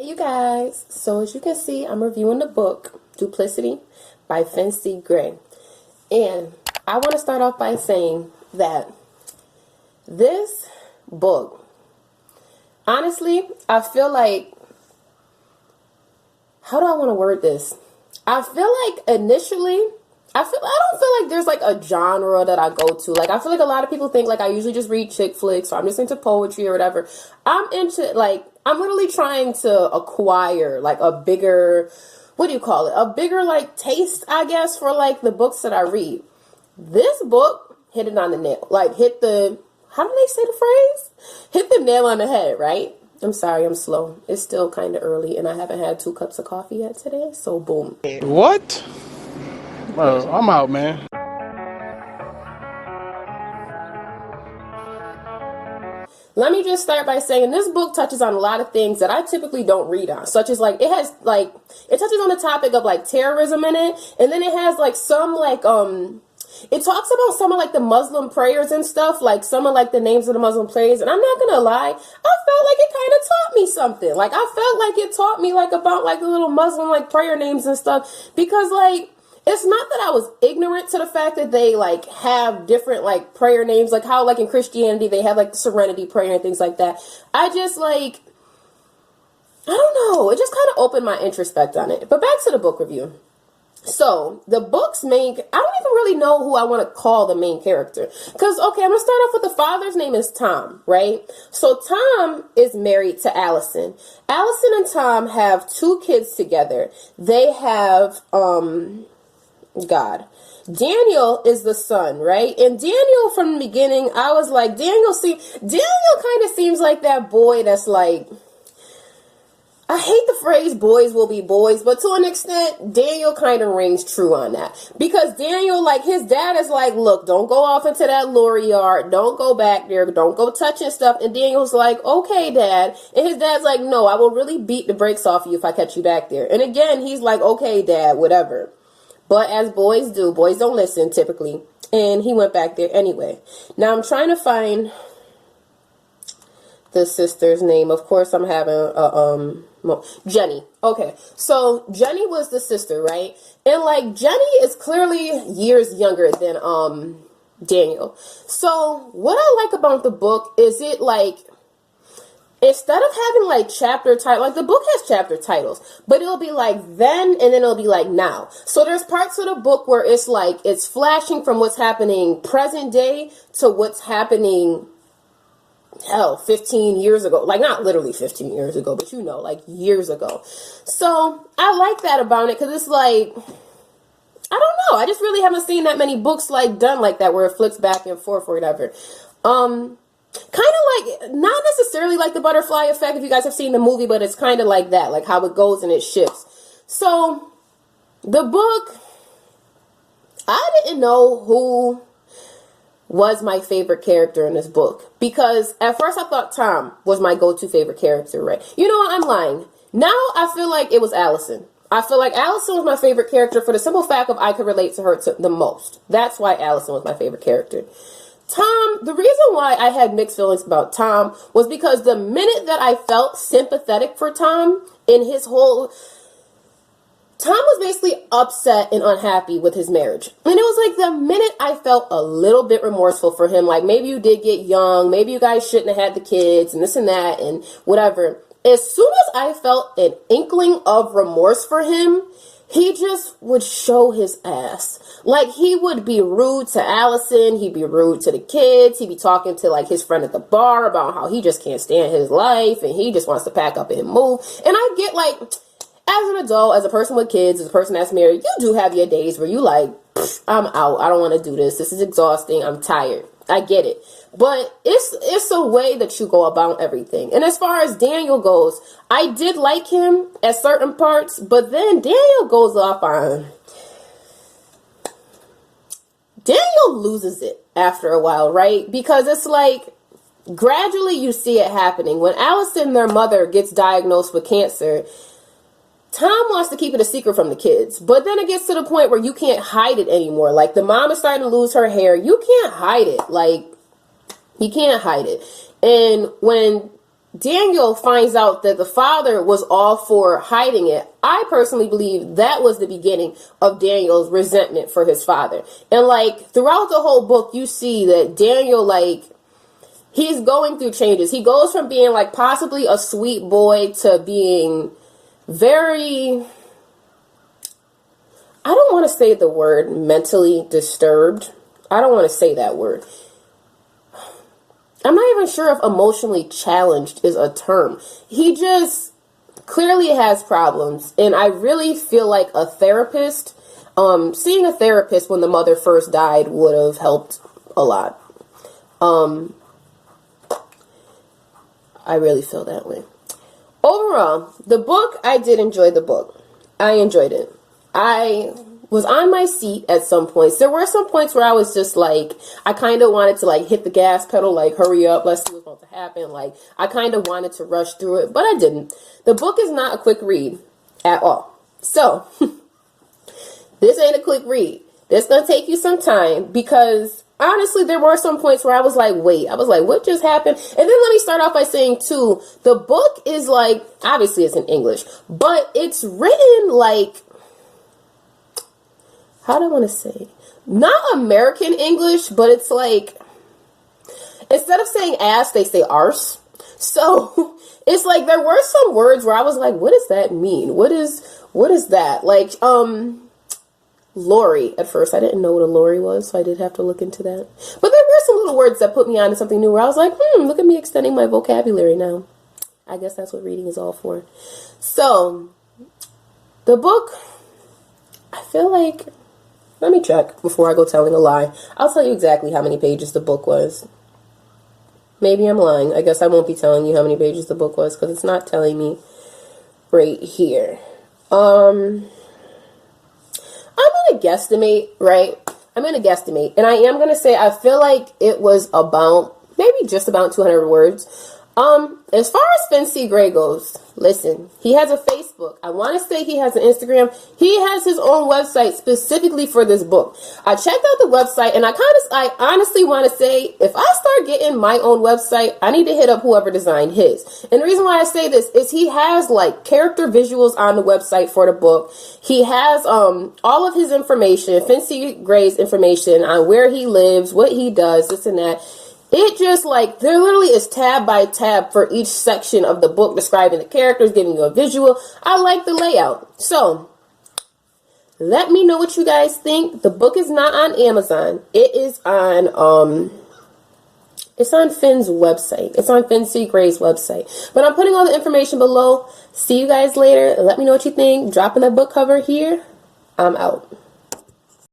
Hey you guys, so as you can see, I'm reviewing the book Duplicity by Fincgray, and I want to start off by saying that this book, honestly, I feel like, how do I want to word this? I feel like initially, I don't feel like there's like a genre that I go to. Like, I feel like a lot of people think like I usually just read chick flicks, or I'm just into poetry or whatever. I'm into like, I'm literally trying to acquire like a bigger, what do you call it? A bigger like taste, I guess, for like the books that I read. This book hit it on the nail. Like hit the, how do they say the phrase? Hit the nail on the head, right? I'm sorry, I'm slow. It's still kind of early and I haven't had 2 cups of coffee yet today. So boom. What? I'm out, man. Let me just start by saying this book touches on a lot of things that I typically don't read on, such as like, it touches on the topic of like terrorism in it. And then it has like some like, it talks about some of like the Muslim prayers and stuff, like some of like the names of the Muslim prayers. And I'm not going to lie, I felt like it kind of taught me something. Like I felt like it taught me like about like the little Muslim like prayer names and stuff, because like, it's not that I was ignorant to the fact that they like have different like prayer names, like how like in Christianity they have like the Serenity prayer and things like that. I just like, I don't know, it just kind of opened my introspect on it. But back to the book review. So the book's main, I don't even really know who I want to call the main character, because okay, I'm gonna start off with the father's name is Tom, right? So Tom is married to Allison. Allison and Tom have 2 kids together. They have Daniel is the son, right? And Daniel, from the beginning, I was like, Daniel kind of seems like that boy that's like, I hate the phrase boys will be boys, but to an extent, Daniel kind of rings true on that. Because Daniel, like, his dad is like, look, don't go off into that lorry yard. Don't go back there. Don't go touching stuff. And Daniel's like, okay, Dad. And his dad's like, no, I will really beat the brakes off you if I catch you back there. And again, he's like, okay, Dad, whatever. But as boys do, boys don't listen typically. And he went back there anyway. Now I'm trying to find the sister's name. Of course, I'm having Jenny. Okay, so Jenny was the sister, right? And like Jenny is clearly years younger than Daniel. So what I like about the book is it like, instead of having like chapter title, like the book has chapter titles, but it'll be like then and then it'll be like now. So there's parts of the book where it's like, it's flashing from what's happening present day to what's happening, hell, 15 years ago. Like not literally 15 years ago, but you know, like years ago. So I like that about it, because it's like, I don't know, I just really haven't seen that many books like done like that where it flips back and forth or whatever. Kind of like, not necessarily like the butterfly effect if you guys have seen the movie, but it's kind of like that, like how it goes and it shifts. So the book, I didn't know who was my favorite character in this book, because at first I thought Tom was my go-to favorite character, right? You know what, I'm lying. Now I feel like it was Allison. I feel like Allison was my favorite character for the simple fact of I could relate to her the most. That's why Allison was my favorite character. Tom, the reason why I had mixed feelings about Tom was because the minute that I felt sympathetic for Tom in his whole, Tom was basically upset and unhappy with his marriage. And it was like the minute I felt a little bit remorseful for him, like maybe you did get young, maybe you guys shouldn't have had the kids and this and that and whatever. As soon as I felt an inkling of remorse for him, he just would show his ass. Like, he would be rude to Allison. He'd be rude to the kids. He'd be talking to, like, his friend at the bar about how he just can't stand his life and he just wants to pack up and move. And I get, like, as an adult, as a person with kids, as a person that's married, you do have your days where you like, I'm out. I don't want to do this. This is exhausting. I'm tired. I get it. But it's a way that you go about everything. And as far as Daniel goes, I did like him at certain parts, but then Daniel goes off on, Daniel loses it after a while, right? Because it's like, gradually you see it happening. When Allison, their mother, gets diagnosed with cancer, Tom wants to keep it a secret from the kids, but then it gets to the point where you can't hide it anymore. Like, the mom is starting to lose her hair. You can't hide it. Like, you can't hide it. And when Daniel finds out that the father was all for hiding it. I personally believe that was the beginning of Daniel's resentment for his father. And like throughout the whole book, you see that Daniel, like, he's going through changes. He goes from being like possibly a sweet boy to being very, I don't want to say the word mentally disturbed. I don't want to say that word. I'm not even sure if emotionally challenged is a term. He just clearly has problems. And I really feel like a therapist, seeing a therapist when the mother first died would have helped a lot. I really feel that way. Overall, the book, I did enjoy the book. I enjoyed it. I was on my seat at some points. There were some points where I was just like, I kind of wanted to like hit the gas pedal, like hurry up, let's see what's about to happen. Like I kind of wanted to rush through it, but I didn't. The book is not a quick read at all. So this ain't a quick read. It's going to take you some time because honestly, there were some points where I was like, wait, I was like, what just happened? And then let me start off by saying too, the book is like, obviously it's in English, but it's written like, how do I want to say? Not American English, but it's like, instead of saying ass, they say arse. So it's like, there were some words where I was like, what does that mean? What is that? Like, lorry. At first, I didn't know what a lorry was, so I did have to look into that. But there were some little words that put me on to something new where I was like, look at me extending my vocabulary now. I guess that's what reading is all for. So, the book, I feel like, let me check before I go telling a lie. I'll tell you exactly how many pages the book was. Maybe I'm lying. I guess I won't be telling you how many pages the book was because it's not telling me right here. I'm going to guesstimate, right? I'm going to guesstimate. And I am going to say I feel like it was about, maybe just about 200 words. As far as Fincgray goes, listen, he has a Facebook. I want to say he has an Instagram. He has his own website specifically for this book. I checked out the website and I honestly want to say if I start getting my own website, I need to hit up whoever designed his. And the reason why I say this is he has like character visuals on the website for the book. He has, all of his information, Fincgray's information on where he lives, what he does, this and that. It just like, there literally is tab by tab for each section of the book describing the characters, giving you a visual. I like the layout. So, let me know what you guys think. The book is not on Amazon. It is on, it's on Finn's website. It's on Fincgray's website. But I'm putting all the information below. See you guys later. Let me know what you think. Dropping that book cover here. I'm out.